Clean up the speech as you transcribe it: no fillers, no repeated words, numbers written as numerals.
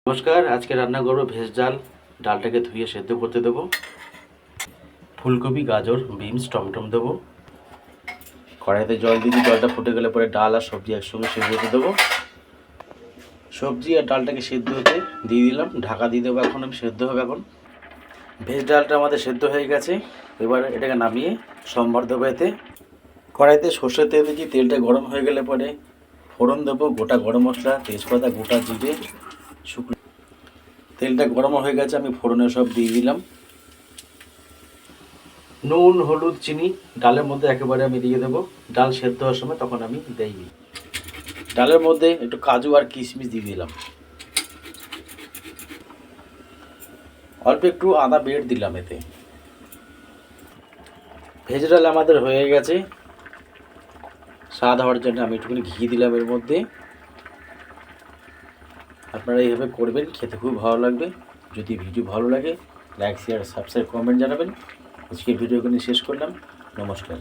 নমস্কার, আজকে রান্না করবো ভেজ ডাল। ডালটাকে ধুয়ে সেদ্ধ করতে দেবো। ফুলকপি, গাজর, বিনস, টমেটো দেবো। কড়াইতে জল দিয়ে জলটা ফুটে গেলে পরে ডাল আর সবজি একসঙ্গে সেদ্ধ হতে দেবো। সবজি আর ডালটাকে সেদ্ধ হতে দিয়ে দিলাম, ঢাকা দিয়ে দেবো। এখন আমি সেদ্ধ হবে। এখন ভেজ ডালটা আমাদের সেদ্ধ হয়ে গেছে। এবার এটাকে নামিয়ে সম্বার দেবো। এতে কড়াইতে সর্ষের তেল দিয়েছি, তেলটা গরম হয়ে গেলে পরে ফোড়ন দেবো, গোটা গরম মশলা, তেজপাতা, গোটা জিরে, শুকনো। তেলটা গরম হয়ে গেছে, আমি ফোড়নে সব দিয়ে দিলাম। নুন, হলুদ, চিনি ডালের মধ্যে একেবারে আমি দিয়ে দেবো। ডাল সেদ্ধ হওয়ার সময় তখন আমি দিইনি। ডালের মধ্যে একটু কাজু আর কিশমিশ দিয়ে দিলাম। অল্প একটু আদা বেট দিলাম এতে। ভেজ ডাল আমাদের হয়ে গেছে। স্বাদ হওয়ার জন্য আমি একটুখানি ঘি দিলাম এর মধ্যে। আপনারা এইভাবে করবেন, খেতে খুব ভালো লাগবে। যদি ভিডিও ভালো লাগে লাইক, শেয়ার, সাবস্ক্রাইব, কমেন্ট জানাবেন। আজকে ভিডিওখানি শেষ করলাম। নমস্কার।